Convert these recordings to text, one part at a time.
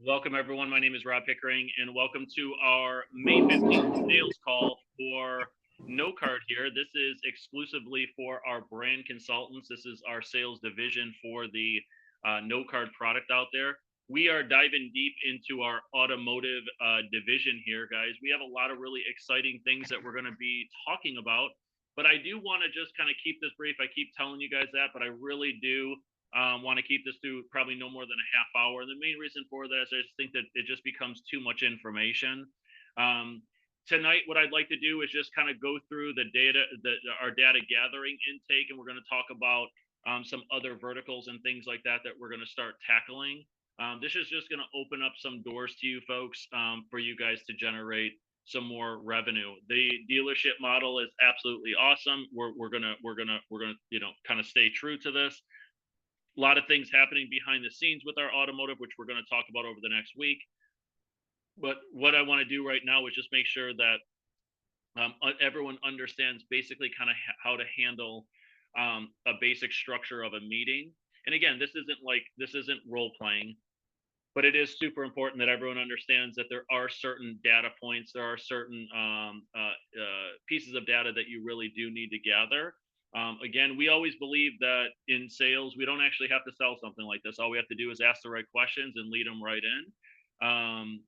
Welcome, everyone. My name is Rob Pickering, and welcome to our May 15th sales call for No Card here. This is exclusively for our brand consultants. This is our sales division for the No Card product out there. We are diving deep into our automotive division here, guys. We have a lot of really exciting things that we're going to be talking about, but I do want to just kind of keep this brief. I keep telling you guys that, but I really do want to keep this to probably no more than a half hour. And the main reason for that is I just think that it just becomes too much information. Um, Tonight, what I'd like to do is just kind of go through the data, our data gathering intake, and we're going to talk about some other verticals and things like that that we're going to start tackling. This is just going to open up some doors to you folks for you guys to generate some more revenue. The dealership model is absolutely awesome. We're gonna kind of stay true to this. A lot of things happening behind the scenes with our automotive, which we're going to talk about over the next week. But what I want to do right now is just make sure that everyone understands basically kind of how to handle a basic structure of a meeting. And again, this isn't role playing, but it is super important that everyone understands that there are certain data points, there are certain pieces of data that you really do need to gather. Again, we always believe that in sales, we don't actually have to sell something like this. All we have to do is ask the right questions and lead them right in.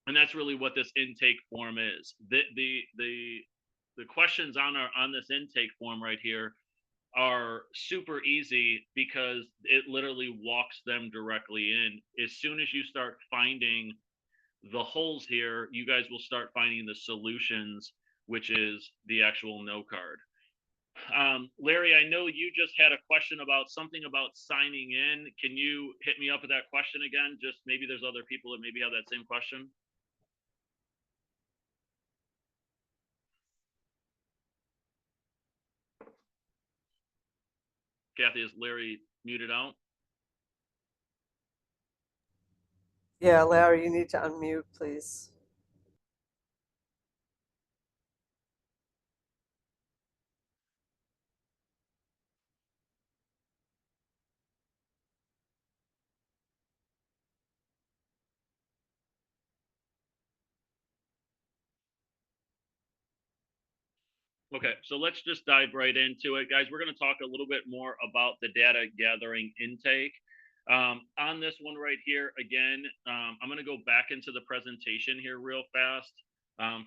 And that's really what this intake form is. The questions on this intake form right here are super easy because it literally walks them directly in. As soon as you start finding the holes here, you guys will start finding the solutions, which is the actual no card. Larry, I know you just had a question about something about signing in. Can you hit me up with that question again? Just maybe there's other people that maybe have that same question. Kathy, is Larry muted out? Yeah, Larry, you need to unmute, please. Okay, so let's just dive right into it, guys. We're going to talk a little bit more about the data gathering intake. On this one right here, again, I'm going to go back into the presentation here real fast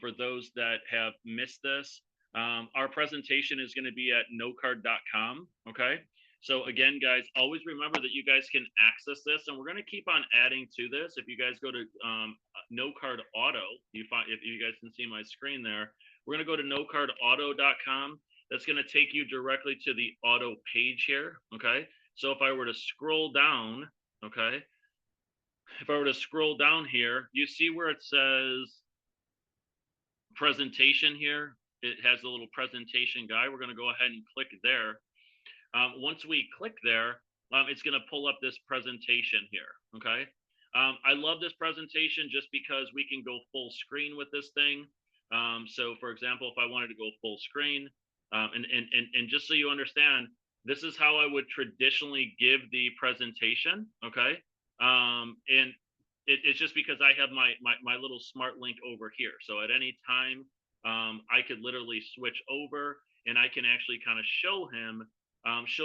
for those that have missed this. Our presentation is going to be at nocard.com. Okay, so again, guys, always remember that you guys can access this, and we're going to keep on adding to this. If you guys go to NoCard Auto, if you guys can see my screen there, we're going to go to nocardauto.com. That's going to take you directly to the auto page here. Okay. So if I were to scroll down, okay, if I were to scroll down here, you see where it says presentation here. It has a little presentation guide. We're going to go ahead and click there. Once we click there, it's going to pull up this presentation here. Okay. I love this presentation just because we can go full screen with this thing. So for example, if I wanted to go full screen, and just so you understand, this is how I would traditionally give the presentation. Okay. And it's just because I have my little smart link over here. So at any time, I could literally switch over and I can actually kind of show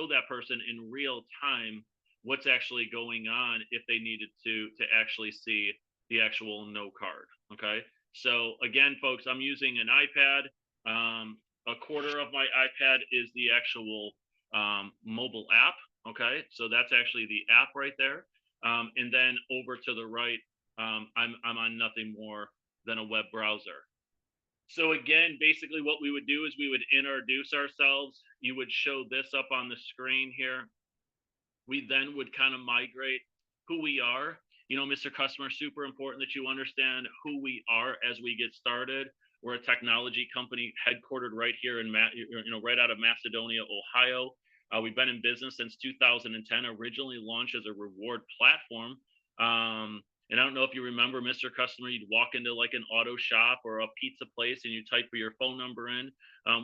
that person in real time what's actually going on if they needed to actually see the actual no card. Okay. So again, folks, I'm using an iPad. A quarter of my iPad is the actual mobile app. Okay, so that's actually the app right there. And then over to the right, I'm on nothing more than a web browser. So again, basically what we would do is we would introduce ourselves. You would show this up on the screen here. We then would kind of migrate who we are. You know, Mr. Customer, super important that you understand who we are as we get started. We're a technology company headquartered right here in, right out of Macedonia, Ohio. We've been in business since 2010, originally launched as a reward platform. And I don't know if you remember, Mr. Customer, you'd walk into like an auto shop or a pizza place and you type your phone number in.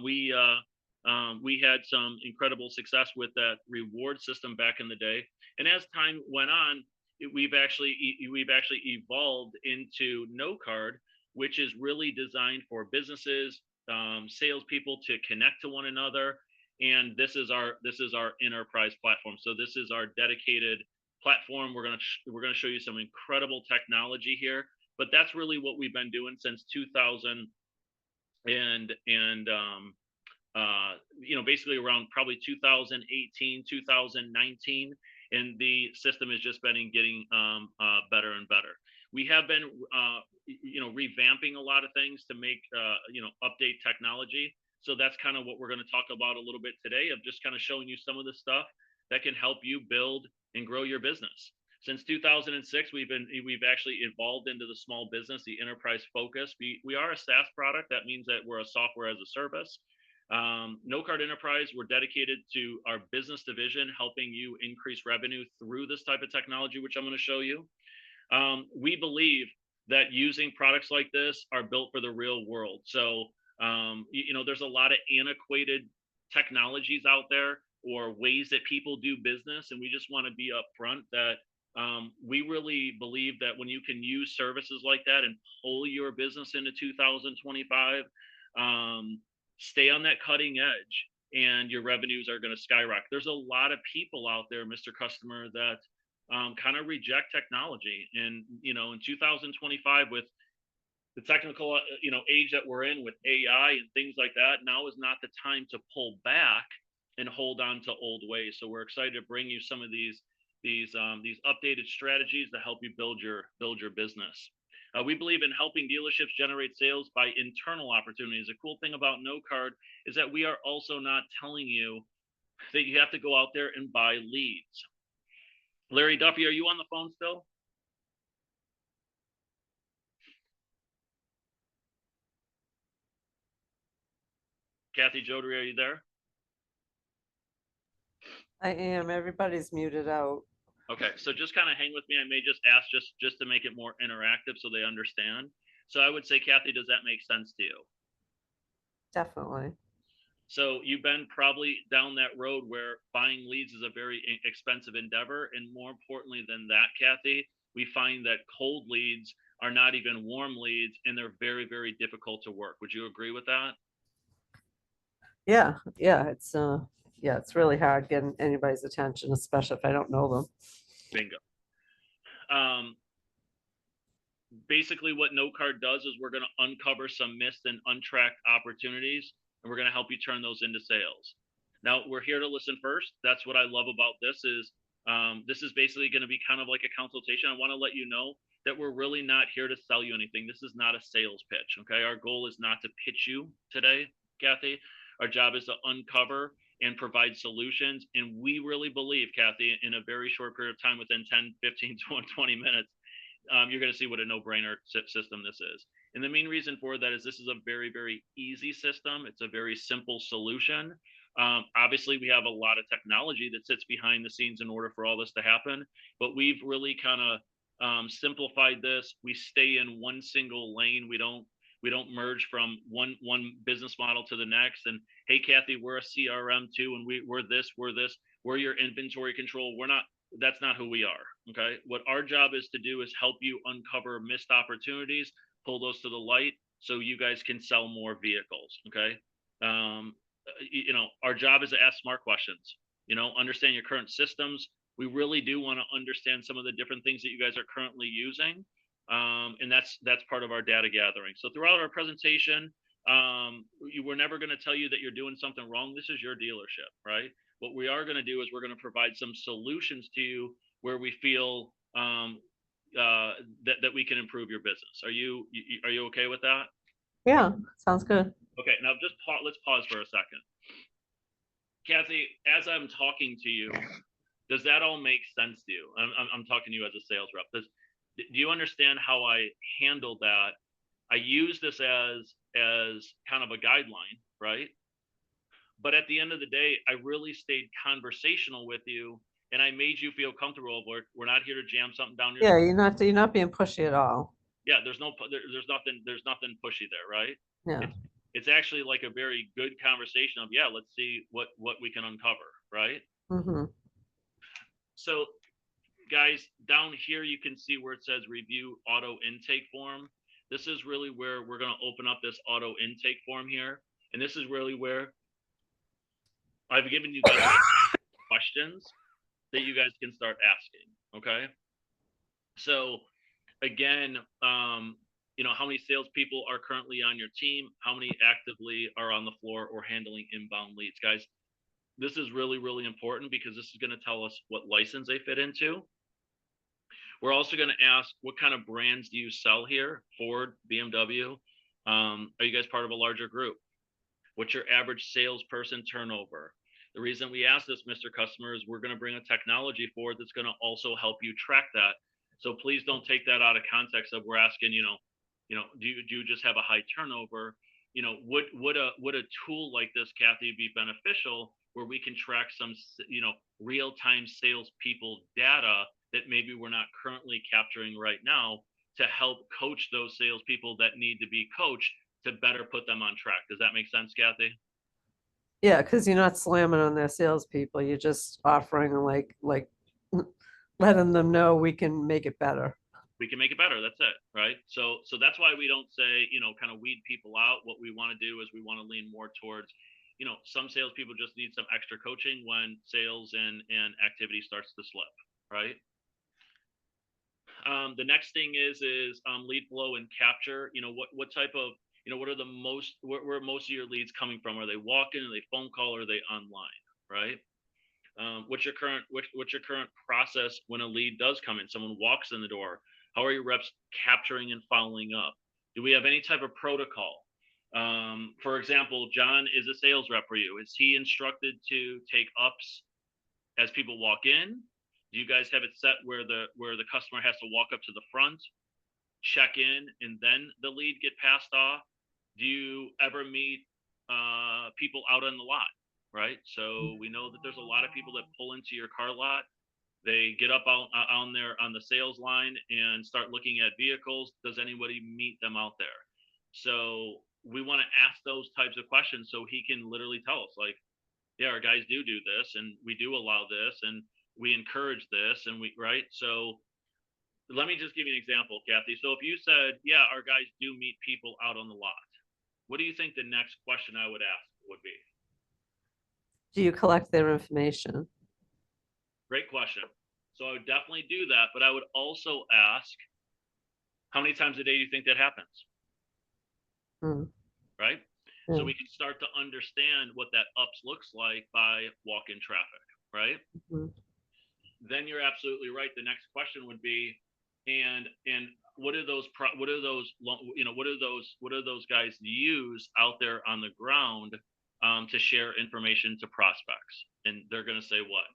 We had some incredible success with that reward system back in the day. And as time went on, we've actually evolved into No Card, which is really designed for businesses, salespeople to connect to one another, and this is our enterprise platform. So this is our dedicated platform. We're gonna show you some incredible technology here, but that's really what we've been doing since 2000 and basically around probably 2018, 2019, and the system has just been getting better and better. We have been, revamping a lot of things to make, update technology. So that's kind of what we're going to talk about a little bit today, of just kind of showing you some of the stuff that can help you build and grow your business. Since 2006, we've actually evolved into the small business, the enterprise focus. We are a SaaS product. That means that we're a software as a service. No Card Enterprise, we're dedicated to our business division, helping you increase revenue through this type of technology, which I'm going to show you. We believe that using products like this are built for the real world. So, there's a lot of antiquated technologies out there or ways that people do business, and we just want to be upfront that we really believe that when you can use services like that and pull your business into 2025, stay on that cutting edge, and your revenues are going to skyrocket. There's a lot of people out there, Mr. Customer, that kind of reject technology. And, in 2025, with the technical, age that we're in with AI and things like that, now is not the time to pull back and hold on to old ways. So we're excited to bring you some of these updated strategies to help you build your business. We believe in helping dealerships generate sales by internal opportunities. The cool thing about No Card is that we are also not telling you that you have to go out there and buy leads. Larry Duffy, are you on the phone still? Kathy Jodry, are you there? I am. Everybody's muted out. Okay, so just kind of hang with me. I may just ask just to make it more interactive so they understand. So I would say, Kathy, does that make sense to you? Definitely. So you've been probably down that road where buying leads is a very expensive endeavor. And more importantly than that, Kathy, we find that cold leads are not even warm leads, and they're very, very difficult to work. Would you agree with that? Yeah, it's really hard getting anybody's attention, especially if I don't know them. Bingo. Basically what No Card does is we're going to uncover some missed and untracked opportunities, and we're going to help you turn those into sales. Now, we're here to listen first. That's what I love about this is basically going to be kind of like a consultation. I want to let you know that we're really not here to sell you anything. This is not a sales pitch, okay? Our goal is not to pitch you today, Kathy. Our job is to uncover and provide solutions. And we really believe, Kathy, in a very short period of time, within 10, 15, 20 minutes, you're going to see what a no-brainer system this is. And the main reason for that is this is a very, very easy system. It's a very simple solution. Obviously, we have a lot of technology that sits behind the scenes in order for all this to happen, but we've really kind of simplified this. We stay in one single lane. We don't merge from one business model to the next. And hey, Kathy, we're a CRM too, and we're this, we're your inventory control. That's not who we are. Okay. What our job is to do is help you uncover missed opportunities, pull those to the light so you guys can sell more vehicles. Okay. Our job is to ask smart questions, understand your current systems. We really do want to understand some of the different things that you guys are currently using. And that's part of our data gathering. So throughout our presentation, we're never going to tell you that you're doing something wrong. This is your dealership, right? What we are going to do is we're going to provide some solutions to you where we feel that we can improve your business. Are you okay with that? Yeah, sounds good. Okay, now let's pause for a second. Kathy, as I'm talking to you, does that all make sense to you? I'm talking to you as a sales rep. Do you understand how I handled that? I use this as kind of a guideline, right? But at the end of the day, I really stayed conversational with you, and I made you feel comfortable. We're not here to jam something down your. Yeah, you're not being pushy at all. Yeah, there's nothing pushy there, right? Yeah. It's actually like a very good conversation of, yeah, let's see what we can uncover, right? Mm-hmm. So, guys, down here you can see where it says review auto intake form. This is really where we're going to open up this auto intake form here. And this is really where I've given you guys questions that you guys can start asking. Okay. So again, how many salespeople are currently on your team? How many actively are on the floor or handling inbound leads? Guys, this is really, really important because this is going to tell us what license they fit into. We're also going to ask, what kind of brands do you sell here? Ford, BMW. Are you guys part of a larger group? What's your average salesperson turnover? The reason we ask this, Mr. Customer, is we're going to bring a technology forward that's going to also help you track that. So please don't take that out of context of we're asking, do you just have a high turnover? Would a tool like this, Kathy, be beneficial where we can track some, real-time salespeople data that maybe we're not currently capturing right now to help coach those salespeople that need to be coached to better put them on track? Does that make sense, Kathy? Yeah, because you're not slamming on their salespeople. You're just offering like letting them know we can make it better. We can make it better. That's it, right? So that's why we don't say, kind of weed people out. What we want to do is we want to lean more towards, some salespeople just need some extra coaching when sales and activity starts to slip, right? The next thing is lead flow and capture. What type of, what are the most, where most of your leads coming from? Are they walk-in? Are they phone call? Or are they online, right? What's your current process when a lead does come in? Someone walks in the door. How are your reps capturing and following up? Do we have any type of protocol? For example, John is a sales rep for you. Is he instructed to take ups as people walk in? Do you guys have it set where the customer has to walk up to the front, check in, and then the lead get passed off? Do you ever meet people out on the lot, right? So we know that there's a lot of people that pull into your car lot. They get up on the sales line and start looking at vehicles. Does anybody meet them out there? So we want to ask those types of questions so he can literally tell us, like, yeah, our guys do this, and we do allow this, and we encourage this, and right? So let me just give you an example, Kathy. So if you said, yeah, our guys do meet people out on the lot, what do you think the next question I would ask would be? Do you collect their information? Great question. So I would definitely do that, but I would also ask, how many times a day do you think that happens? Right? So we can start to understand what that ups looks like by walk-in traffic, right? Then you're absolutely right. The next question would be, and what are those guys use out there on the ground to share information to prospects? And they're going to say what?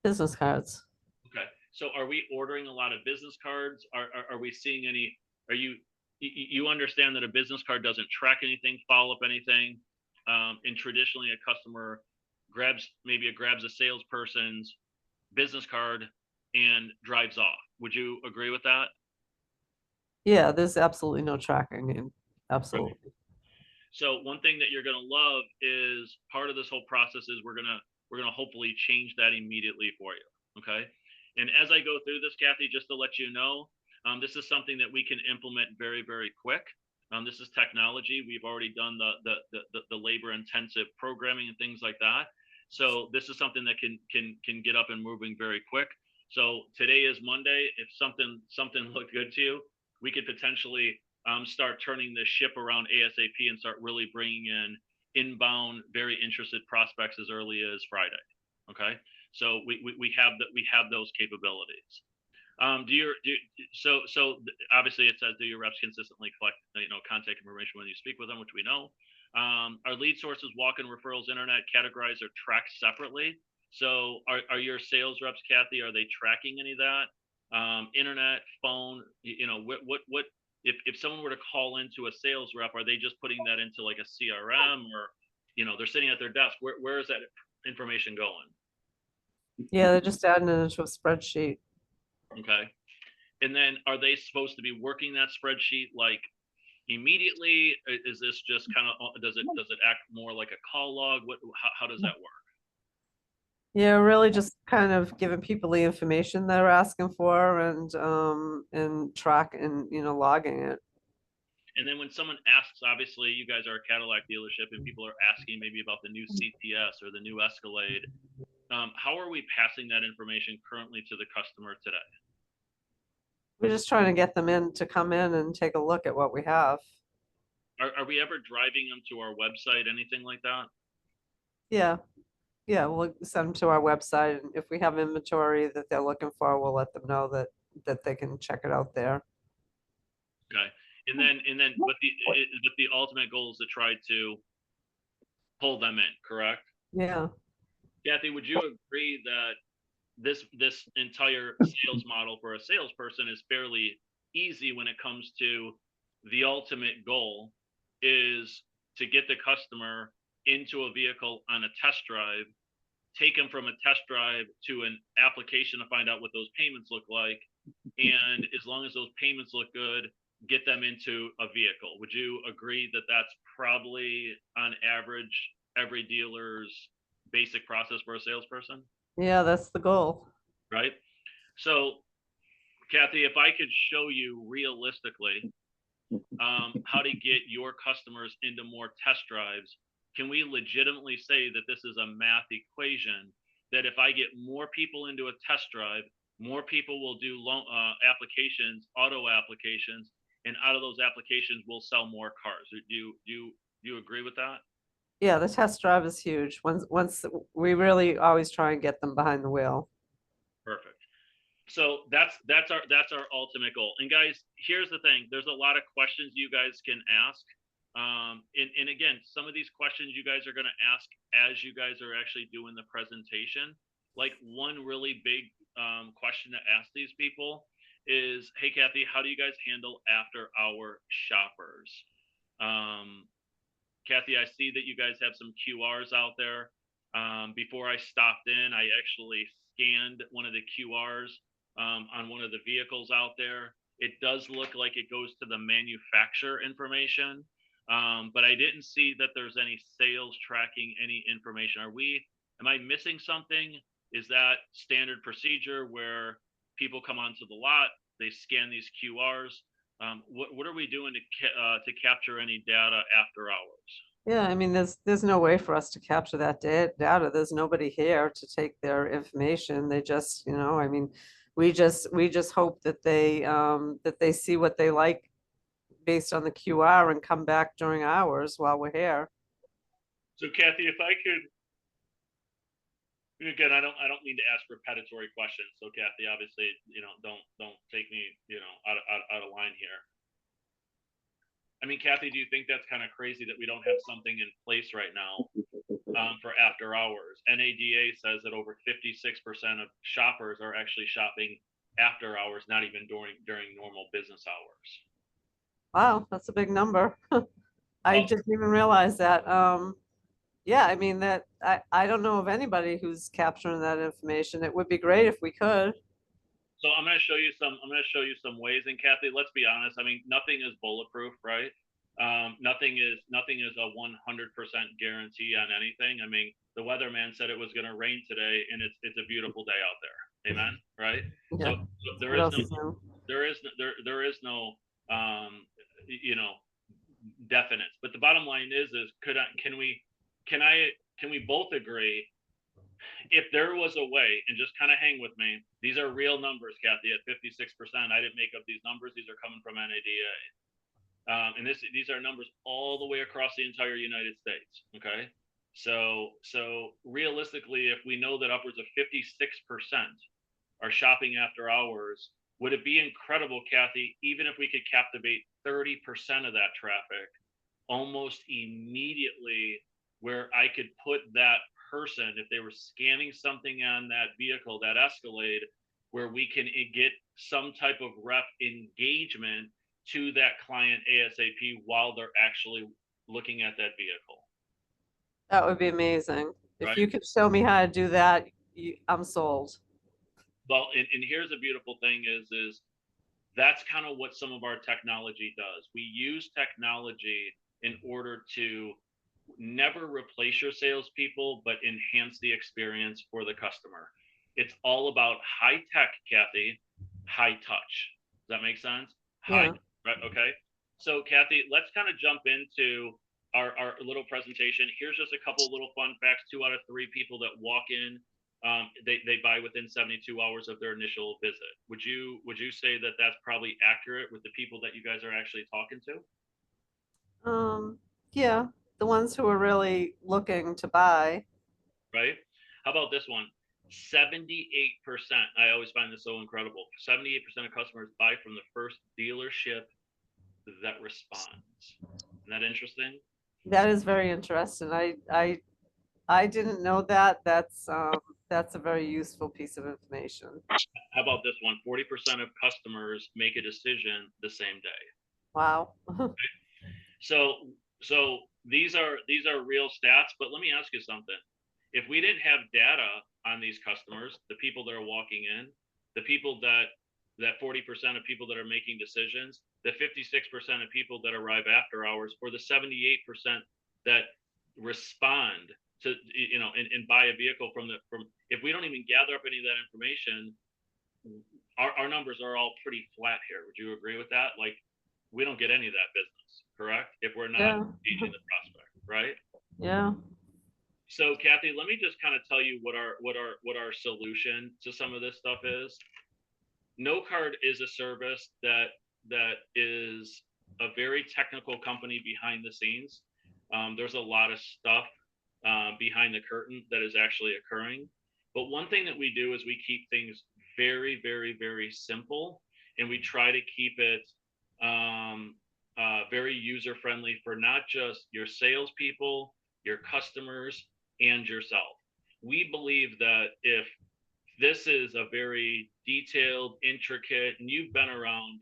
Business cards. Okay. So are we ordering a lot of business cards? Are we seeing any? Are you understand that a business card doesn't track anything, follow up anything, and traditionally a customer grabs a salesperson's business card and drives off. Would you agree with that? Yeah, there's absolutely no tracking. Absolutely. Right. So one thing that you're going to love is part of this whole process is we're going to hopefully change that immediately for you. Okay. And as I go through this, Kathy, just to let you know, this is something that we can implement very, very quick. This is technology. We've already done the labor intensive programming and things like that. So this is something that can get up and moving very quick. So today is Monday. If something looked good to you, we could potentially start turning this ship around ASAP and start really bringing in inbound, very interested prospects as early as Friday. Okay, so we have those capabilities. So obviously it says, do your reps consistently collect contact information when you speak with them, which we know. Our lead sources, walk-in referrals, internet, categorized or tracked separately. So are your sales reps, Kathy, are they tracking any of that? Internet, phone, what if someone were to call into a sales rep, are they just putting that into like a CRM, or they're sitting at their desk? Where is that information going? Yeah, they're just adding it into a spreadsheet. Okay. And then are they supposed to be working that spreadsheet like immediately? Is this just kind of, does it act more like a call log? How does that work? Yeah, really just kind of giving people the information they're asking for and track and logging it. And then when someone asks, obviously you guys are a Cadillac dealership, and people are asking maybe about the new CTS or the new Escalade. How are we passing that information currently to the customer today? We're just trying to get them in to come in and take a look at what we have. Are we ever driving them to our website, anything like that? Yeah, yeah, we'll send them to our website, and if we have inventory that they're looking for, we'll let them know that they can check it out there. Okay. But the ultimate goal is to try to pull them in, correct? Yeah, Kathy, would you agree that this entire sales model for a salesperson is fairly easy when it comes to the ultimate goal is to get the customer into a vehicle on a test drive, take them from a test drive to an application to find out what those payments look like, and as long as those payments look good, get them into a vehicle. Would you agree that that's probably on average every dealer's basic process for a salesperson? yeah, that's the goal. Right. So, Kathy, if I could show you realistically how to get your customers into more test drives, can we legitimately say that this is a math equation? That if I get more people into a test drive, more people will do applications, auto applications, and out of those applications, we'll sell more cars. Do you agree with that? Yeah, the test drive is huge. Once we really always try and get them behind the wheel. Perfect. So that's our ultimate goal. And guys, here's the thing: there's a lot of questions you guys can ask. And again, some of these questions you guys are going to ask as you guys are actually doing the presentation. Like one really big question to ask these people is, "Hey, Kathy, how do you guys handle after-hour shoppers?" Um, Kathy, I see that you guys have some QRs out there. Before I stopped in, I actually scanned one of the QRs on one of the vehicles out there. It does look like it goes to the manufacturer information, but I didn't see that there's any sales tracking any information. Am I missing something? Is that standard procedure where people come onto the lot, they scan these QRs? What are we doing to capture any data after hours? Yeah, I mean, there's no way for us to capture that data. There's nobody here to take their information. They just, I mean, we just hope that they see what they like based on the QR and come back during hours while we're here. So Kathy, if I could, again, I don't mean to ask repetitory questions. So Kathy, obviously, don't take me, out of line here. I mean, Kathy, do you think that's kind of crazy that we don't have something in place right now for after hours? NADA says that over 56% of shoppers are actually shopping after hours, not even during normal business hours. Wow, that's a big number. I Well, didn't even realize that. Yeah, I mean that I don't know of anybody who's capturing that information. It would be great if we could. so I'm going to show you some ways. And Kathy, let's be honest. I mean, nothing is bulletproof, right? Nothing is a 100% guarantee on anything. I mean, the weatherman said it was going to rain today, and it's a beautiful day out there. Amen. Right. So, Yeah. so there What is else no is new? there is no um, you know definites. But the bottom line is can I can we both agree if there was a way, and just kind of hang with me, these are real numbers, Kathy, at 56%. I didn't make up these numbers. These are coming from NADA. And these are numbers all the way across the entire United States. Okay. So realistically, if we know that upwards of 56% are shopping after hours, would it be incredible, Kathy, even if we could captivate 30% of that traffic almost immediately, where I could put that person, if they were scanning something on that vehicle, that Escalade, where we can get some type of rep engagement to that client ASAP while they're actually looking at that vehicle, That would be amazing. If right? you could show me how to do that, I'm sold. Well, and here's the beautiful thing is that's kind of what some of our technology does. We use technology in order to never replace your salespeople, but enhance the experience for the customer. It's all about high tech, Kathy, high touch. Does that make sense? High, Yeah. right? Okay. So, Kathy, let's kind of jump into our little presentation. Here's just a couple little fun facts. 2 out of 3 people that walk in, they buy within 72 hours of their initial visit. Would you say that that's probably accurate with the people that you guys are actually talking to? Um, yeah, the ones who are really looking to buy. Right? How about this one? 78%. I always find this so incredible. 78% of customers buy from the first dealership that responds. Isn't that interesting? That is very interesting. I didn't know that. That's a very useful piece of information. How about this one? 40% of customers make a decision the same day. Wow. So these are real stats, but let me ask you something. If we didn't have data on these customers, the people that are walking in, the people that 40% of people that are making decisions, the 56% of people that arrive after hours, or the 78% that respond to and buy a vehicle from if we don't even gather up any of that information, our numbers are all pretty flat here. Would you agree with that? Like, we don't get any of that business, correct? If we're not Yeah. engaging the prospect, right? Yeah. So, Kathy, let me just kind of tell you what our solution to some of this stuff is. No Card is a service that is a very technical company behind the scenes. There's a lot of stuff behind the curtain that is actually occurring. But one thing that we do is we keep things very, very, very simple, and we try to keep it very user friendly for not just your salespeople, your customers, and yourself. We believe that if this is a very detailed, intricate, and you've been around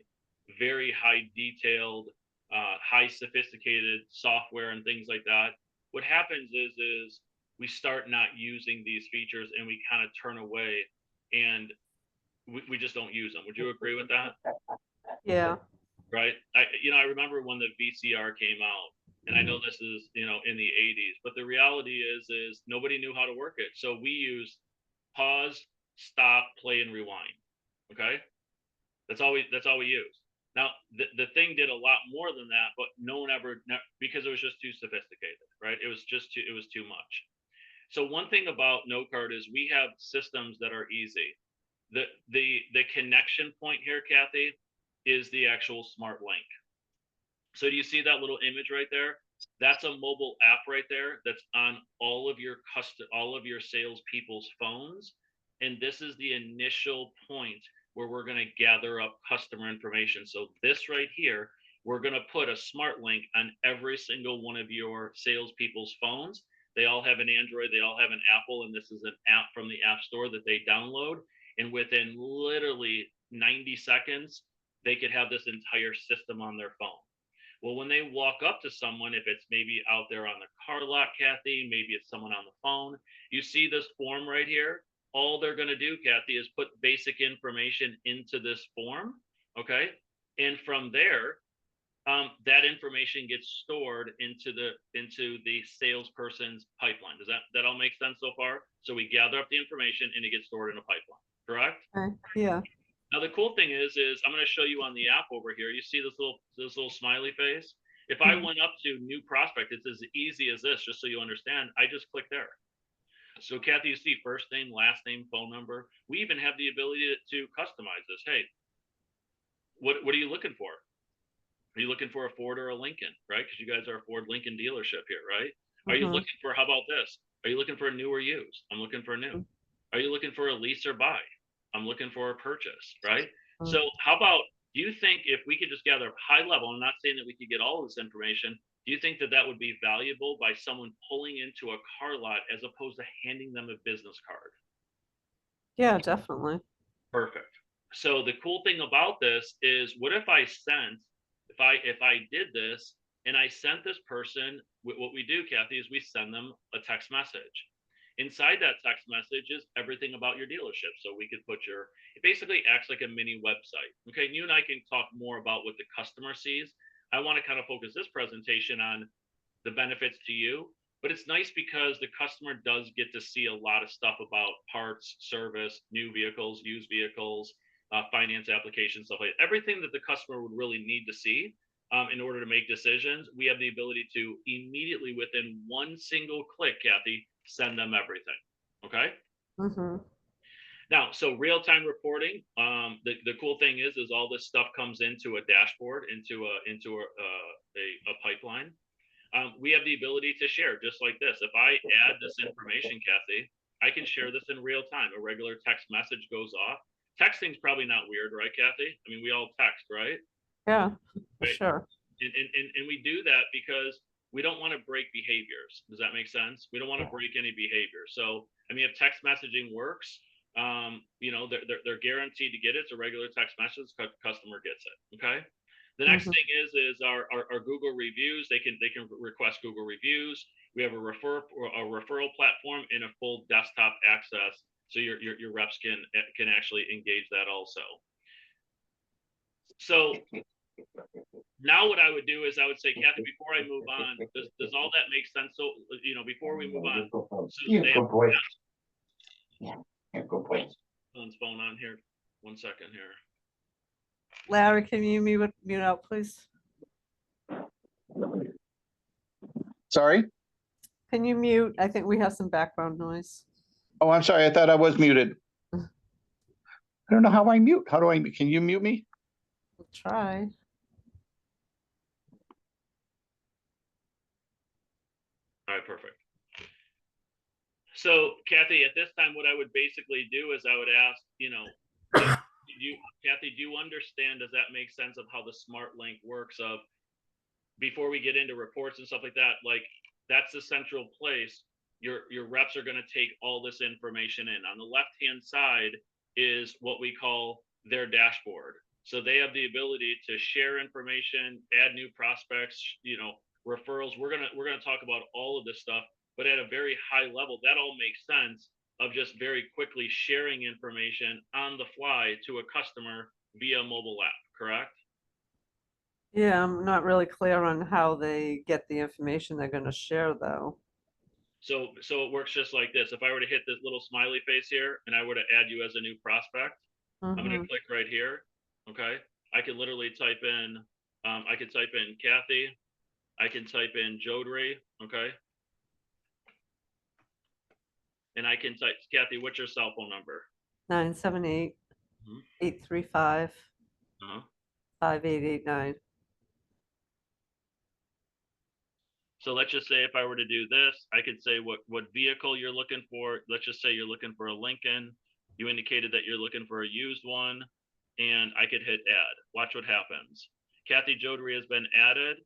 very high detailed, high sophisticated software and things like that. What happens is we start not using these features and we kind of turn away and we just don't use them. Would you agree with that? Yeah. Right? I remember when the VCR came out, and I know this is in the 80s, but the reality is nobody knew how to work it, so we used pause, stop, play, and rewind. Okay, that's all we use. Now the thing did a lot more than that, but no one ever, because it was just too sophisticated, right? It was too much. So one thing about No Card is we have systems that are easy. The connection point here, Kathy, is the actual smart link. So do you see that little image right there? That's a mobile app right there that's on all of your salespeople's phones. And this is the initial point where we're going to gather up customer information. So this right here, we're going to put a smart link on every single one of your salespeople's phones. They all have an Android, they all have an Apple, and this is an app from the App Store that they download. And within literally 90 seconds, they could have this entire system on their phone. Well, when they walk up to someone, if it's maybe out there on the car lot, Kathy, maybe it's someone on the phone, you see this form right here. All they're going to do, Kathy, is put basic information into this form. Okay. And from there, that information gets stored into the salesperson's pipeline. Does that all make sense so far? So we gather up the information and it gets stored in a pipeline. Correct? Okay. Yeah. Now the cool thing is I'm going to show you on the app over here. You see this little smiley face? If I Mhm. went up to new prospect, it's as easy as this, just so you understand. I just click there. So Kathy, you see first name, last name, phone number. We even have the ability to customize this. Hey, what are you looking for? Are you looking for a Ford or a Lincoln, right? Because you guys are a Ford Lincoln dealership here, right? Are you Mhm. looking for, how about this? Are you looking for a new or used? I'm looking for a new. Are you looking for a lease or buy? I'm looking for a purchase, right? Mhm. So how about, do you think if we could just gather high level, I'm not saying that we could get all of this information, do you think that that would be valuable by someone pulling into a car lot as opposed to handing them a business card? Yeah, definitely. Perfect. So the cool thing about this is, what if I did this and I sent this person, what we do, Kathy, is we send them a text message. Inside that text message is everything about your dealership. So we could put it basically acts like a mini website. Okay, and you and I can talk more about what the customer sees. I want to kind of focus this presentation on the benefits to you. But it's nice because the customer does get to see a lot of stuff about parts, service, new vehicles, used vehicles, finance applications, stuff like that. Everything that the customer would really need to see in order to make decisions. We have the ability to immediately, within one single click, Kathy, send them everything. Okay. Mm-hmm. Now, so real-time reporting. The cool thing is all this stuff comes into a dashboard, into a pipeline. We have the ability to share just like this. If I add this information, Kathy, I can share this in real time. A regular text message goes off. Texting's probably not weird, right, Kathy? I mean, we all text, right? Yeah, for Right. sure. And we do that because we don't want to break behaviors. Does that make sense? We don't want to break any behavior. So, I mean, if text messaging works, they're guaranteed to get it. It's a regular text message. Customer gets it. Okay. The next thing is our Google reviews. They can request Google reviews. We have a referral platform and a full desktop access, so your reps can actually engage that also. So now what I would do is I would say, Kathy, before I move on, does all that make sense? So before we move on, Good boy. Yeah, good boy. Phone's phone on here. 1 second here. Larry, can you mute out, please? Sorry? Can you mute? I think we have some background noise. Oh, I'm sorry. I thought I was muted. I don't know how I mute. How do I, can you mute me? We'll try. All right, perfect. So, Kathy, at this time, what I would basically do is I would ask, Kathy, do you understand? Does that make sense of how the smart link works? Of before we get into reports and stuff like that, like that's the central place. Your reps are going to take all this information in. On the left-hand side is what we call their dashboard. So they have the ability to share information, add new prospects, referrals. We're gonna talk about all of this stuff, but at a very high level, that all makes sense of just very quickly sharing information on the fly to a customer via mobile app, correct? Yeah, I'm not really clear on how they get the information they're going to share, though. So it works just like this. If I were to hit this little smiley face here and I were to add you as a new prospect, I'm going to click right here. Okay. I can literally type in, I can type in Kathy. I can type in Jodry. Okay. And I can type, Kathy, what's your cell phone number? 978-835-5889. So let's just say if I were to do this, I could say what vehicle you're looking for. Let's just say you're looking for a Lincoln. You indicated that you're looking for a used one, and I could hit add. Watch what happens. Kathy Jodry has been added,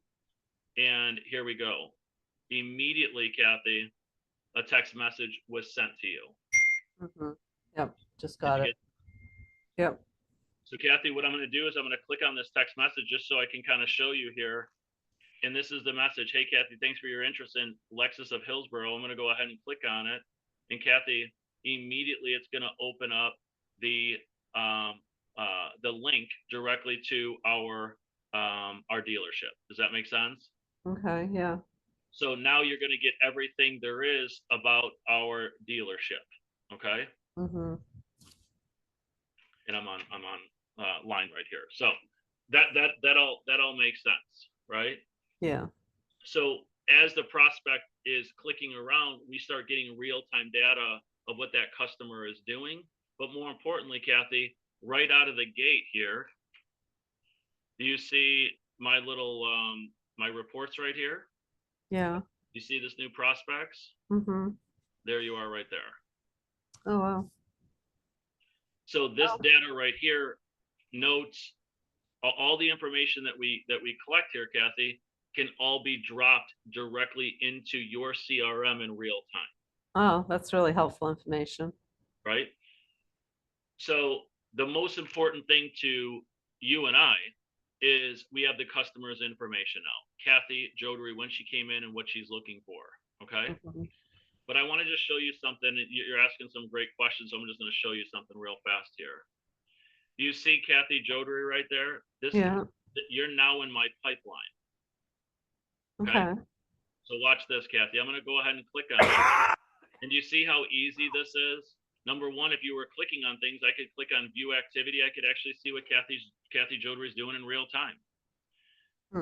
and here we go. Immediately, Kathy, a text message was sent to you. Yep, just got it. Yep. So Kathy, what I'm going to do is I'm going to click on this text message just so I can kind of show you here. And this is the message. Hey, Kathy, thanks for your interest in Lexus of Hillsborough. I'm going to go ahead and click on it. And Kathy, immediately it's going to open up the link directly to our dealership. Does that make sense? Okay, yeah. So now you're going to get everything there is about our dealership. Okay. And I'm on line right here. So that all makes sense, right? Yeah. So as the prospect is clicking around, we start getting real-time data of what that customer is doing. But more importantly, Kathy, right out of the gate here, do you see my little my reports right here? Yeah. You see this new prospects? There you are right there. Oh, wow. So this data right here notes all the information that we collect here, Kathy, can all be dropped directly into your CRM in real time. Oh, that's really helpful information. Right? So the most important thing to you and I is we have the customer's information now. Kathy Jodry, when she came in and what she's looking for. Okay. But I want to just show you something. You're asking some great questions. So I'm just going to show you something real fast here. Do you see Kathy Jodry right there? You're now in my pipeline. Okay. So watch this, Kathy. I'm going to go ahead and click on it. And you see how easy this is? Number one, if you were clicking on things, I could click on view activity. I could actually see what Kathy Jodry is doing in real time.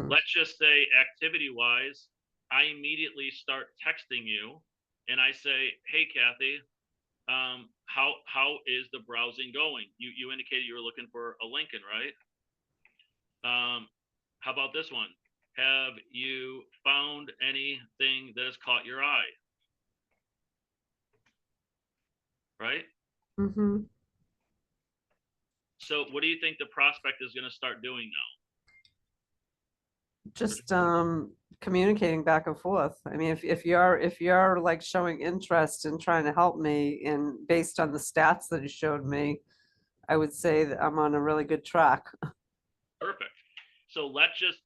Let's just say activity wise, I immediately start texting you and I say, hey, Kathy, how is the browsing going? You indicated you were looking for a Lincoln, right? How about this one? Have you found anything that has caught your eye? Right? Mm-hmm. So what do you think the prospect is going to start doing now? Just communicating back and forth. I mean, if you're like showing interest in trying to help me, and based on the stats that you showed me, I would say that I'm on a really good track. Perfect. So let's just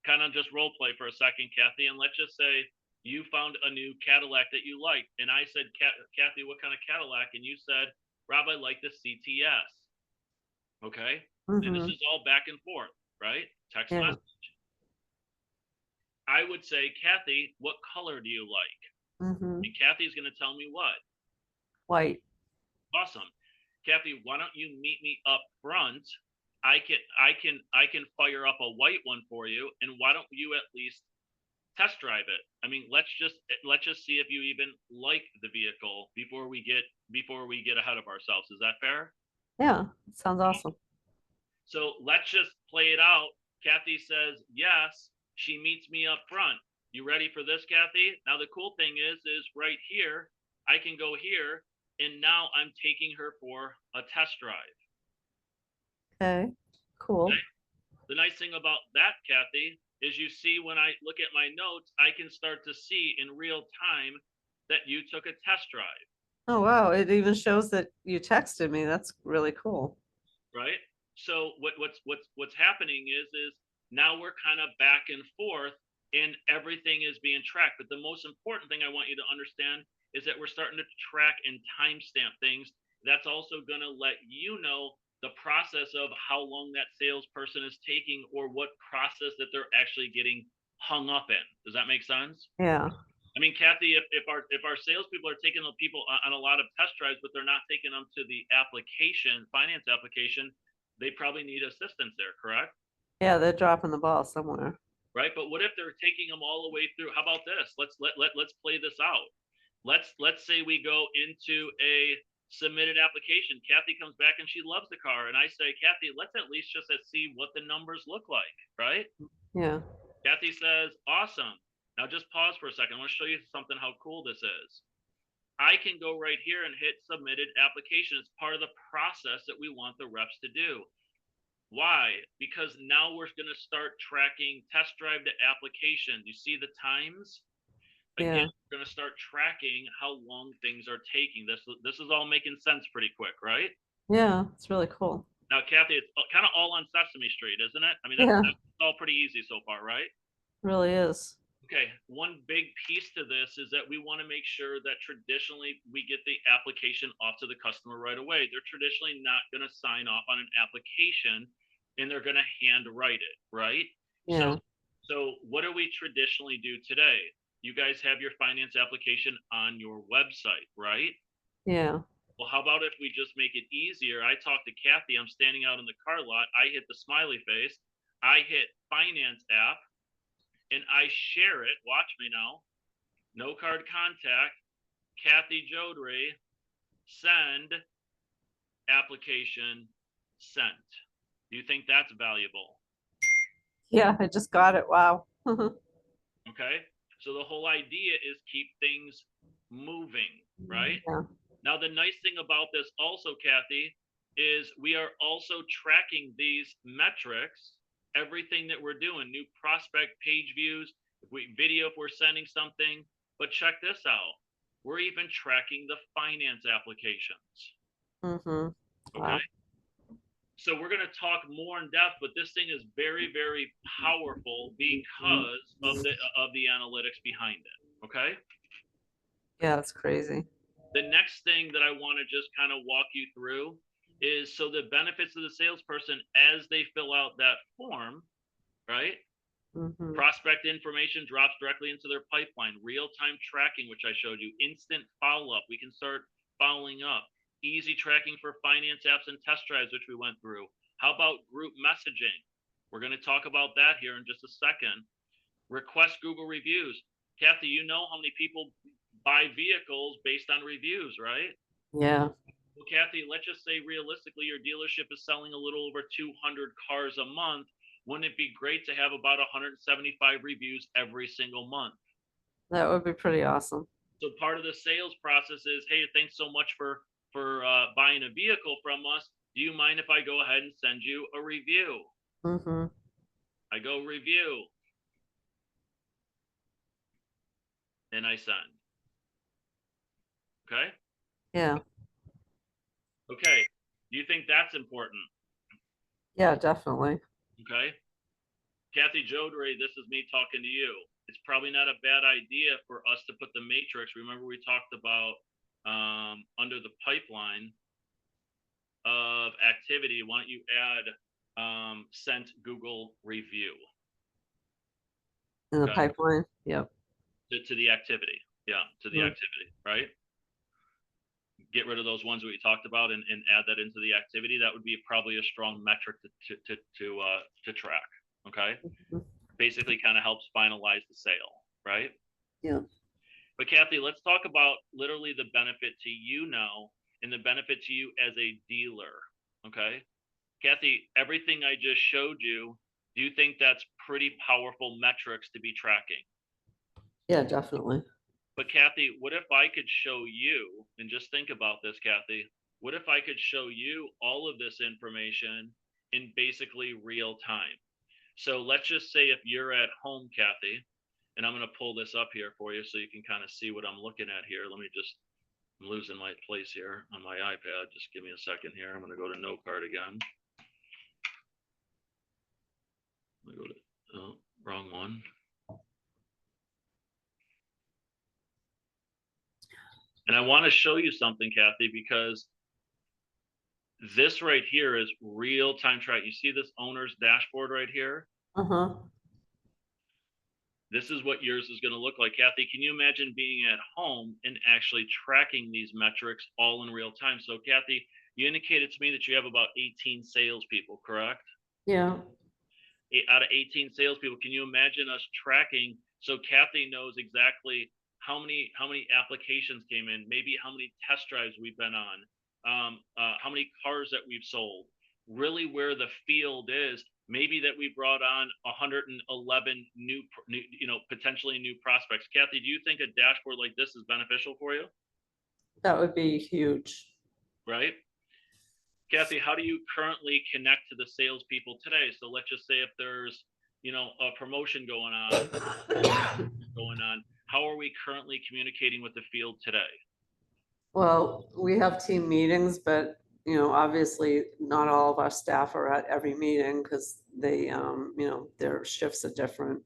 kind of just role play for a second, Kathy, and let's just say you found a new Cadillac that you like, and I said, Kathy, what kind of Cadillac? And you said, Rob, I like the CTS. Okay. And this is all back and forth, right? Text Yeah. message. I would say, Kathy, what color do you like? And Kathy's going to tell me what? White. Awesome. Kathy, why don't you meet me up front? I can fire up a white one for you, and why don't you at least test drive it? I mean, let's just see if you even like the vehicle before we get ahead of ourselves. Is that fair? Yeah, sounds awesome. So let's just play it out. Kathy says yes. She meets me up front. You ready for this, Kathy? Now the cool thing is right here, I can go here, and now I'm taking her for a test drive. Okay, cool. Okay? The nice thing about that, Kathy, is you see when I look at my notes, I can start to see in real time that you took a test drive. Oh, wow. It even shows that you texted me. That's really cool. Right? So what's happening is now we're kind of back and forth and everything is being tracked. But the most important thing I want you to understand is that we're starting to track and timestamp things. That's also going to let you know the process of how long that salesperson is taking or what process that they're actually getting hung up in. Does that make sense? Yeah. I mean, Kathy, if our salespeople are taking the people on a lot of test drives, but they're not taking them to the finance application, they probably need assistance there, correct? Yeah, they're dropping the ball somewhere. Right. But what if they're taking them all the way through? How about this? Let's play this out. Let's say we go into a submitted application. Kathy comes back and she loves the car, and I say, Kathy, let's at least just see what the numbers look like, right? Yeah. Kathy says, awesome. Now just pause for a second. I want to show you something how cool this is. I can go right here and hit submitted application. It's part of the process that we want the reps to do. Why? Because now we're going to start tracking test drive to application. You see the times? Again, we're going to start tracking how long things are taking. This is all making sense pretty quick, right? Yeah, it's really cool. Now, Kathy, it's kind of all on Sesame Street, isn't it? I mean, that's all pretty easy so far, right? It really is. Okay, one big piece to this is that we want to make sure that traditionally we get the application off to the customer right away. They're traditionally not going to sign off on an application and they're going to handwrite it, right? Yeah. So what do we traditionally do today? You guys have your finance application on your website, right? Yeah. Well, how about if we just make it easier? I talk to Kathy, I'm standing out in the car lot, I hit the smiley face, I hit finance app, and I share it. Watch me now. No card contact. Kathy Jodry. Send. Application sent. Do you think that's valuable? Yeah, I just got it. Wow. Okay. So the whole idea is keep things moving, right? Yeah. Now, the nice thing about this also, Kathy, is we are also tracking these metrics, everything that we're doing, new prospect page views, if we're sending something, but check this out. We're even tracking the finance applications. Wow. Okay. So we're going to talk more in depth, but this thing is very, very powerful because of the analytics behind it. Okay. Yeah, it's crazy. The next thing that I want to just kind of walk you through is so the benefits of the salesperson as they fill out that form, right? Mhm. Prospect information drops directly into their pipeline. Real-time tracking, which I showed you. Instant follow-up. We can start following up. Easy tracking for finance apps and test drives, which we went through. How about group messaging? We're going to talk about that here in just a second. Request Google reviews. Kathy, you know how many people buy vehicles based on reviews, right? Yeah. Well, Kathy, let's just say realistically your dealership is selling a little over 200 cars a month. Wouldn't it be great to have about 175 reviews every single month? That would be pretty awesome. So part of the sales process is, hey, thanks so much for buying a vehicle from us. Do you mind if I go ahead and send you a review? Mhm. I go review, and I send. Okay. Yeah. Okay. Do you think that's important? Yeah, definitely. Okay. Kathy Jodry, this is me talking to you. It's probably not a bad idea for us to put the matrix. Remember, we talked about under the pipeline of activity. Why don't you add sent Google review In the okay, pipeline. Yep. to the activity? Yeah, to the activity, right? Get rid of those ones that we talked about and add that into the activity. That would be probably a strong metric to track. Okay. Mhm. Basically kind of helps finalize the sale, right? Yeah. But Kathy, let's talk about literally the benefit to you now and the benefit to you as a dealer. Okay. Kathy, everything I just showed you, do you think that's pretty powerful metrics to be tracking? Yeah, definitely. But Kathy, what if I could show you, and just think about this, Kathy, what if I could show you all of this information in basically real time? So let's just say if you're at home, Kathy, and I'm going to pull this up here for you so you can kind of see what I'm looking at here. Let me just, I'm losing my place here on my iPad. Just give me a second here. I'm going to go to no card again. Let me go to, oh, wrong one. And I want to show you something, Kathy, because this right here is real time track. You see this owner's dashboard right here? Uh-huh. This is what yours is going to look like. Kathy, can you imagine being at home and actually tracking these metrics all in real time? So Kathy, you indicated to me that you have about 18 salespeople, correct? Yeah. Out of 18 salespeople, can you imagine us tracking so Kathy knows exactly how many applications came in, maybe how many test drives we've been on, how many cars that we've sold, really where the field is, maybe that we brought on 111 new potentially new prospects. Kathy, do you think a dashboard like this is beneficial for you? That would be huge. Right? Kathy, how do you currently connect to the salespeople today? So let's just say if there's, a promotion going on, how are we currently communicating with the field today? Well, we have team meetings, but obviously not all of our staff are at every meeting because they, their shifts are different.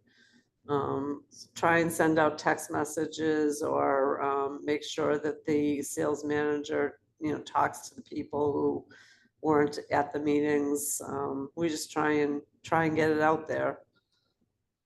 Try and send out text messages or make sure that the sales manager, talks to the people who weren't at the meetings. We just try and get it out there.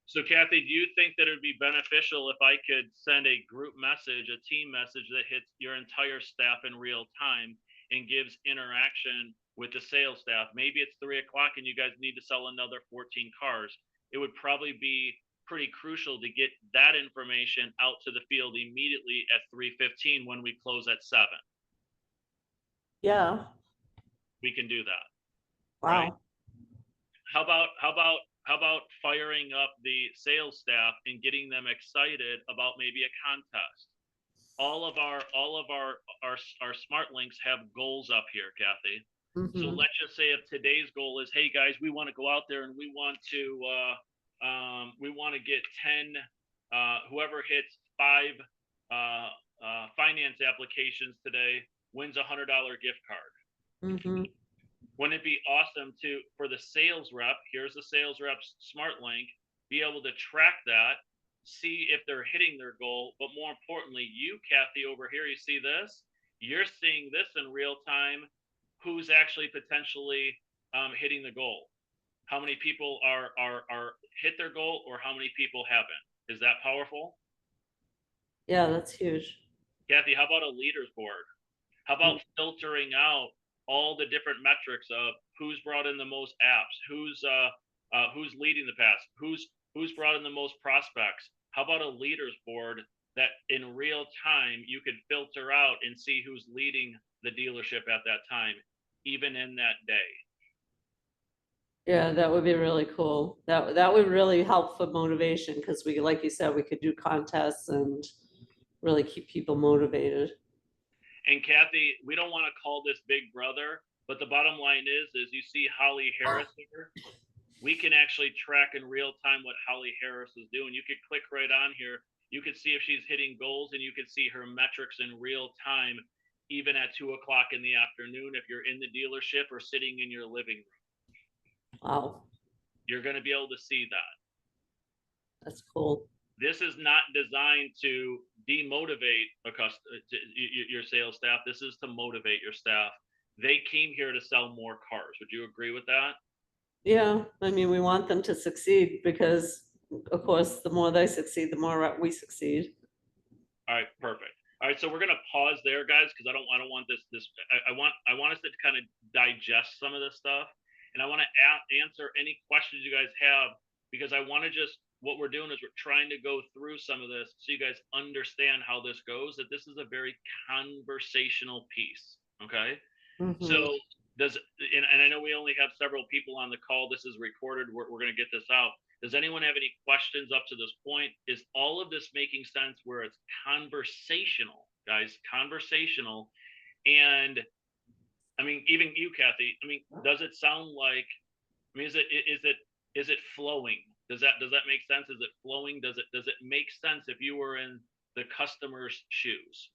So Kathy, do you think that it would be beneficial if I could send a group message, a team message that hits your entire staff in real time and gives interaction with the sales staff? Maybe it's 3 o'clock and you guys need to sell another 14 cars. It would probably be pretty crucial to get that information out to the field immediately at 3:15 when we close at 7. Yeah. We can do that. Wow. Right? How about firing up the sales staff and getting them excited about maybe a contest? All of our smart links have goals up here, Kathy. Mm-hmm. So let's just say if today's goal is, hey guys, we want to go out there and we want to get 10 whoever hits 5 finance applications today wins $100 gift card. Mm-hmm. Wouldn't it be awesome for the sales rep, here's the sales rep's smart link, be able to track that, see if they're hitting their goal, but more importantly, you, Kathy, over here, you see this? You're seeing this in real time, who's actually potentially hitting the goal. how many people are hit their goal or how many people haven't. Is that powerful? Yeah, that's huge. Kathy, how about a leaders board? How about filtering out all the different metrics of who's brought in the most apps, who's leading the pass, who's brought in the most prospects? How about a leaders board that in real time you could filter out and see who's leading the dealership at that time, even in that day? Yeah, that would be really cool. That would really help for motivation because we, like you said, we could do contests and really keep people motivated. And Kathy, we don't want to call this Big Brother, but the bottom line is you see Holly Harris here. We can actually track in real time what Holly Harris is doing. You could click right on here. You could see if she's hitting goals, and you could see her metrics in real time, even at 2 o'clock in the afternoon. If you're in the dealership or sitting in your living room, Wow, you're going to be able to see that. that's cool. This is not designed to demotivate your sales staff. This is to motivate your staff. They came here to sell more cars. Would you agree with that? Yeah, I mean, we want them to succeed because, of course, the more they succeed, the more we succeed. All right, perfect. All right, so we're gonna pause there, guys, because I don't want this. I want us to kind of digest some of this stuff, and I want to answer any questions you guys have, because I want to just, what we're doing is we're trying to go through some of this so you guys understand how this goes. That this is a very conversational piece. Okay, so does, and I know we only have several people on the call. This is recorded. We're going to get this out. Does anyone have any questions up to this point? Is all of this making sense where it's conversational, guys? Conversational. And I mean, even you, Kathy, I mean, does it sound like, I mean, is it flowing? Does that make sense? Is it flowing? Does it make sense if you were in the customer's shoes?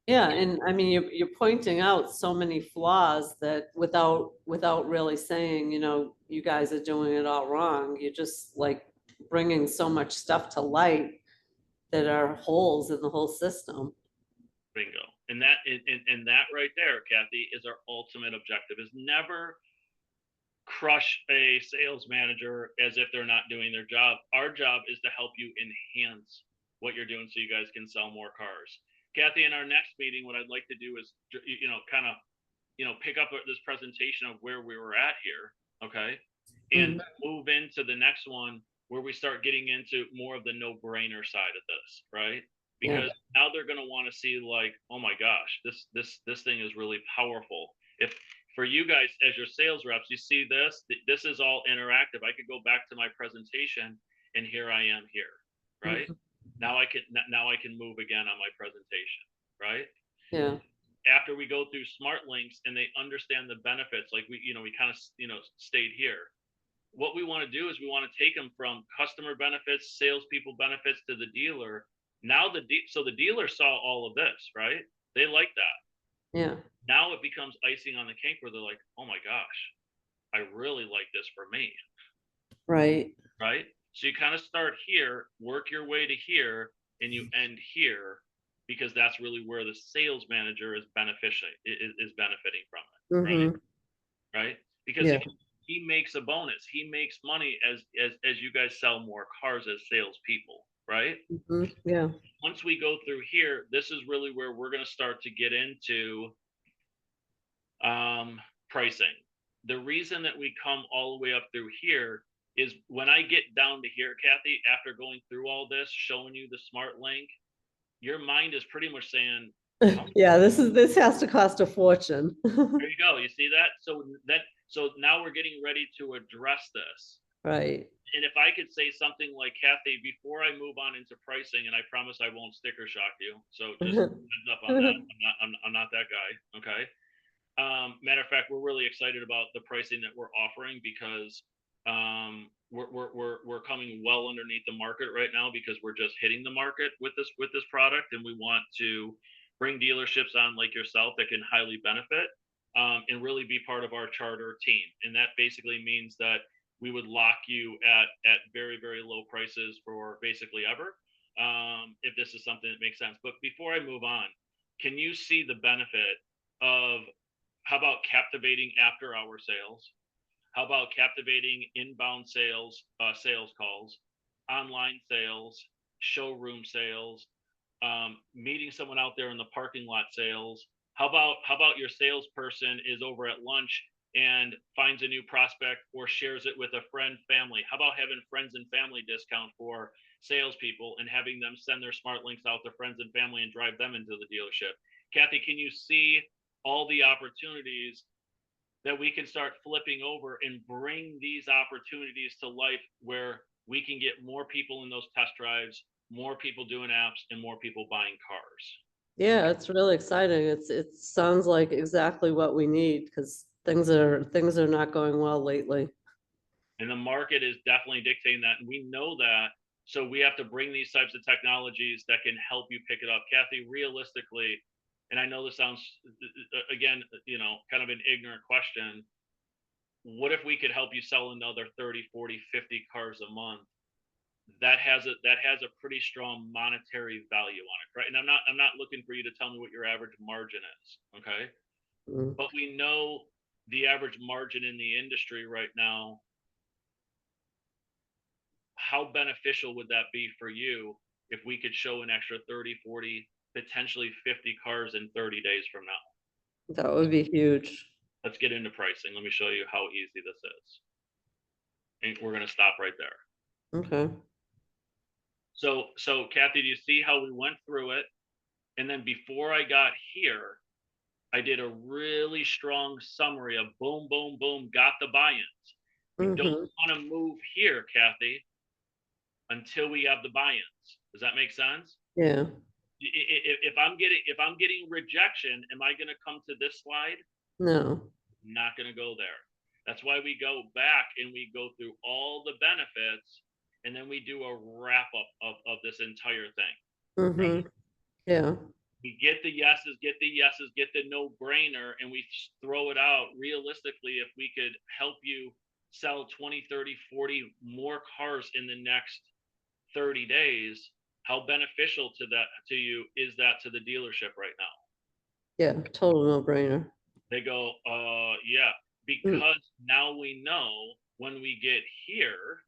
Yeah, and I mean, you're pointing out so many flaws that without really saying, you guys are doing it all wrong. You're just like bringing so much stuff to light that are holes in the whole system. Bingo. And that right there, Kathy, is our ultimate objective, is never crush a sales manager as if they're not doing their job. Our job is to help you enhance what you're doing so you guys can sell more cars. Kathy, in our next meeting, what I'd like to do is, kind of, pick up this presentation of where we were at here, okay, and move into the next one where we start getting into more of the no-brainer side of this, right? Because now they're going to want to see, like, oh my gosh, this thing is really powerful. If for you guys as your sales reps, you see this is all interactive. I could go back to my presentation and here I am here, right? Now I can move again on my presentation, right? Yeah. After we go through smart links and they understand the benefits, like we kind of stayed here. What we want to do is we want to take them from customer benefits, salespeople benefits, to the dealer. Now so the dealer saw all of this, right? They like that. Yeah. Now it becomes icing on the cake where they're like, oh my gosh, I really like this for me. Right. Right. So you kind of start here, work your way to here, and you end here, because that's really where the sales manager is benefiting from it. Right. Right. Because he makes a bonus. He makes money as you guys sell more cars as salespeople. Right. Yeah. Once we go through here, this is really where we're going to start to get into pricing. The reason that we come all the way up through here is when I get down to here, Kathy, after going through all this, showing you the smart link, your mind is pretty much saying, yeah, this has to cost a fortune. There you go. You see that? So now we're getting ready to address this. Right. And if I could say something like, Kathy, before I move on into pricing, and I promise I won't sticker shock you, so just heads up on that. I'm not that guy. Okay. Matter of fact, we're really excited about the pricing that we're offering, because we're coming well underneath the market right now, because we're just hitting the market with this product, and we want to bring dealerships on like yourself that can highly benefit, and really be part of our charter team. And that basically means that we would lock you at very, very low prices for basically ever, if this is something that makes sense. But before I move on, can you see the benefit of, how about captivating after hour sales? How about captivating inbound sales, sales calls, online sales, showroom sales, meeting someone out there in the parking lot sales? How about your salesperson is over at lunch and finds a new prospect or shares it with a friend, family? How about having friends and family discount for salespeople and having them send their smart links out to friends and family and drive them into the dealership? Kathy, can you see all the opportunities that we can start flipping over and bring these opportunities to life where we can get more people in those test drives, more people doing apps, and more people buying cars? Yeah, it's really exciting. It sounds like exactly what we need because things are not going well lately. And the market is definitely dictating that, and we know that. So we have to bring these types of technologies that can help you pick it up. Kathy, realistically, and I know this sounds, again, kind of an ignorant question, what if we could help you sell another 30, 40, 50 cars a month? That has a pretty strong monetary value on it, right? And I'm not looking for you to tell me what your average margin is, okay? Mm. But we know the average margin in the industry right now. How beneficial would that be for you if we could show an extra 30, 40, potentially 50 cars in 30 days from now? That would be huge. Let's get into pricing. Let me show you how easy this is. And we're going to stop right there. Okay. So Kathy, do you see how we went through it? And then before I got here, I did a really strong summary of boom, boom, boom, got the buy-ins. We don't want to move here, Kathy, until we have the buy-ins. Does that make sense? Yeah. If I'm getting rejection, am I going to come to this slide? No. Not going to go there. That's why we go back and we go through all the benefits, and then we do a wrap up of this entire thing. Right? Yeah. We get the yeses, get the no-brainer, and we throw it out. Realistically, if we could help you sell 20, 30, 40 more cars in the next 30 days, how beneficial to you is that to the dealership right now? Yeah, total no-brainer. They go, yeah, because now we know when we get here,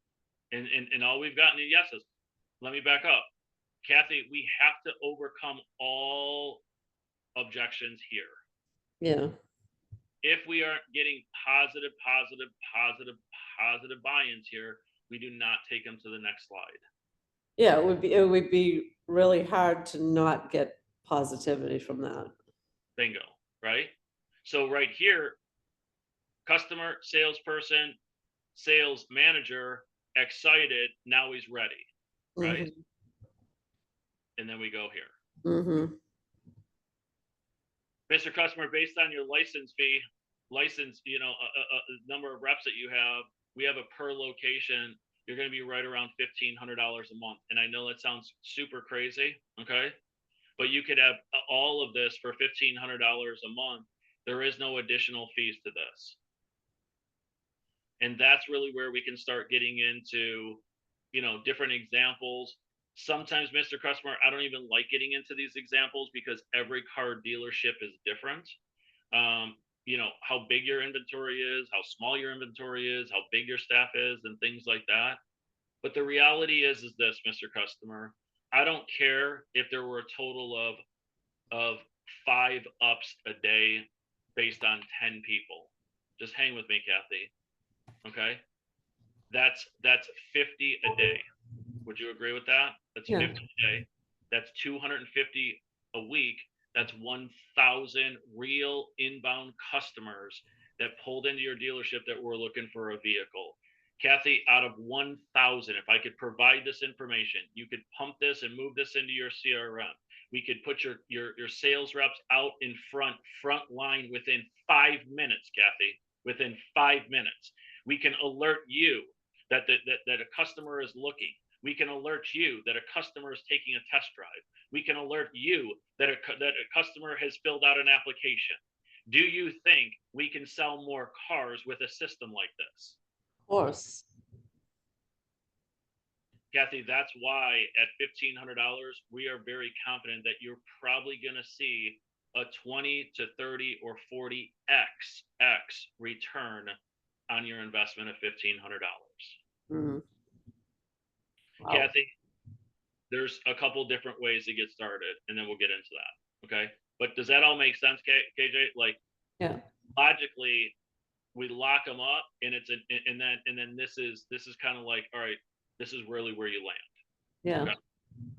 and all we've gotten is yeses. Let me back up. Kathy, we have to overcome all objections here. Yeah. If we aren't getting positive buy-ins here, we do not take them to the next slide. Yeah, it would be really hard to not get positivity from that. Bingo, right? So right here, customer, salesperson, sales manager, excited, now he's ready, right? And then we go here. Mr. Customer, based on your license fee, number of reps that you have, we have a per location, you're going to be right around $1,500 a month. And I know that sounds super crazy, okay? But you could have all of this for $1,500 a month. There is no additional fees to this. And that's really where we can start getting into, different examples. Sometimes, Mr. Customer, I don't even like getting into these examples because every car dealership is different. How big your inventory is, how small your inventory is, how big your staff is, and things like that. But the reality is this, Mr. Customer, I don't care if there were a total of 5 ups a day based on 10 people. Just hang with me, Kathy. Okay? That's 50 a day. Would you agree with that? That's 50 a day. That's 250 a week. That's 1,000 real inbound customers that pulled into your dealership that were looking for a vehicle. Kathy, out of 1,000, if I could provide this information, you could pump this and move this into your CRM. We could put your sales reps out in front line within 5 minutes, Kathy, within 5 minutes. We can alert you that a customer is looking. We can alert you that a customer is taking a test drive. We can alert you that a customer has filled out an application. Do you think we can sell more cars with a system like this? Of course. Kathy, that's why at $1,500, we are very confident that you're probably going to see a 20 to 30 or 40x return on your investment of $1,500. Mhm. Wow. Kathy, there's a couple different ways to get started, and then we'll get into that. Okay. But does that all make sense, KJ? Like, Yeah. logically, we lock them up, and and then this is kind of like, all right, this is really where you land. Yeah. Okay?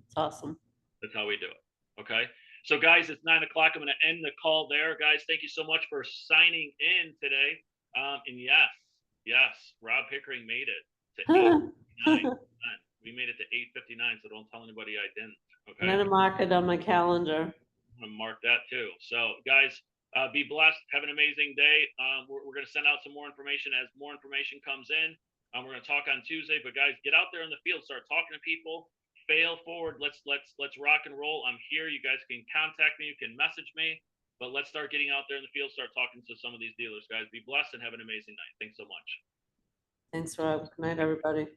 It's awesome. That's how we do it. Okay. So guys, it's 9 o'clock. I'm going to end the call there. Guys, thank you so much for signing in today. And yes, Rob Pickering made it to 8:59. We made it to 8:59, so don't tell anybody I didn't. Okay. I'm gonna mark it on my calendar. I'm gonna mark that too. So guys, be blessed. Have an amazing day. We're going to send out some more information as more information comes in. We're going to talk on Tuesday, but guys, get out there in the field, start talking to people. Fail forward. Let's rock and roll. I'm here. You guys can contact me. You can message me. But let's start getting out there in the field. Start talking to some of these dealers, guys. Be blessed and have an amazing night. Thanks so much. Thanks, Rob. Good night, everybody.